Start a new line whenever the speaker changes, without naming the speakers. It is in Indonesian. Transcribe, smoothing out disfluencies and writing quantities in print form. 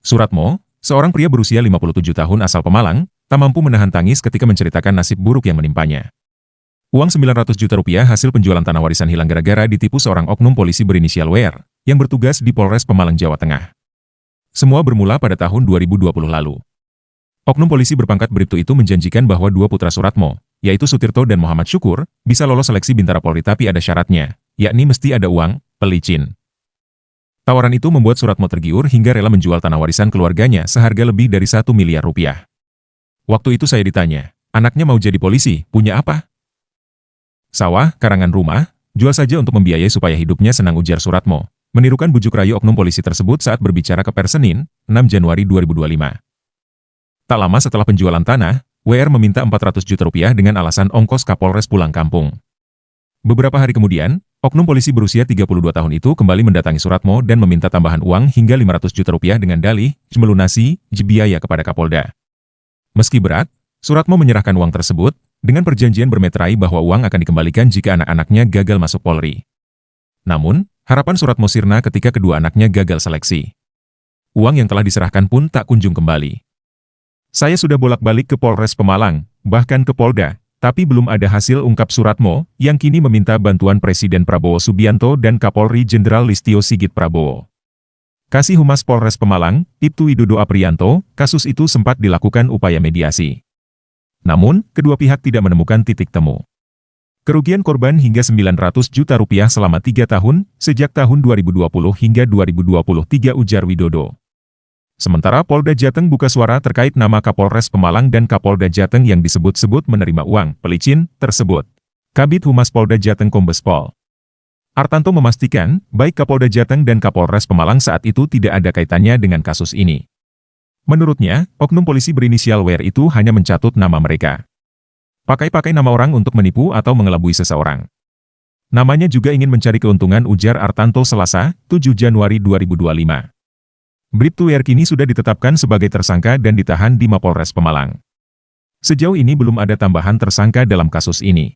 Suratmo, seorang pria berusia 57 tahun asal Pemalang, tak mampu menahan tangis ketika menceritakan nasib buruk yang menimpanya. Uang 900 juta rupiah hasil penjualan tanah warisan hilang gara-gara ditipu seorang oknum polisi berinisial WR, yang bertugas di Polres Pemalang, Jawa Tengah. Semua bermula pada tahun 2020 lalu. Oknum polisi berpangkat bribtu itu menjanjikan bahwa dua putra Suratmo, yaitu Sutirto dan Muhammad Syukur, bisa lolos seleksi Bintara Polri tapi ada syaratnya, yakni mesti ada uang, pelicin. Tawaran itu membuat Suratmo tergiur hingga rela menjual tanah warisan keluarganya seharga lebih dari 1 miliar rupiah. Waktu itu saya ditanya, anaknya mau jadi polisi, punya apa? Sawah, karangan rumah, jual saja untuk membiayai supaya hidupnya senang, ujar Suratmo, menirukan bujuk rayu oknum polisi tersebut saat berbicara ke pers Senin, 6 Januari 2025. Tak lama setelah penjualan tanah, WR meminta 400 juta rupiah dengan alasan ongkos Kapolres pulang kampung. Beberapa hari kemudian, oknum polisi berusia 32 tahun itu kembali mendatangi Suratmo dan meminta tambahan uang hingga 500 juta rupiah dengan dalih melunasi biaya kepada Kapolda. Meski berat, Suratmo menyerahkan uang tersebut dengan perjanjian bermeterai bahwa uang akan dikembalikan jika anak-anaknya gagal masuk Polri. Namun, harapan Suratmo sirna ketika kedua anaknya gagal seleksi. Uang yang telah diserahkan pun tak kunjung kembali. Saya sudah bolak-balik ke Polres Pemalang, bahkan ke Polda, tapi belum ada hasil, ungkap Suratmo, yang kini meminta bantuan Presiden Prabowo Subianto dan Kapolri Jenderal Listio Sigit Prabowo. Kasih Humas Polres Pemalang, Ibtu Widodo Aprianto, kasus itu sempat dilakukan upaya mediasi. Namun, kedua pihak tidak menemukan titik temu. Kerugian korban hingga 900 juta rupiah selama 3 tahun, sejak tahun 2020 hingga 2023, ujar Widodo. Sementara Polda Jateng buka suara terkait nama Kapolres Pemalang dan Kapolda Jateng yang disebut-sebut menerima uang pelicin tersebut. Kabid Humas Polda Jateng Kombes Pol Artanto memastikan, baik Kapolda Jateng dan Kapolres Pemalang saat itu tidak ada kaitannya dengan kasus ini. Menurutnya, oknum polisi berinisial WR itu hanya mencatut nama mereka. Pakai-pakai nama orang untuk menipu atau mengelabui seseorang. Namanya juga ingin mencari keuntungan, ujar Artanto Selasa, 7 Januari 2025. Bribtu WR kini sudah ditetapkan sebagai tersangka dan ditahan di Mapolres Pemalang. Sejauh ini belum ada tambahan tersangka dalam kasus ini.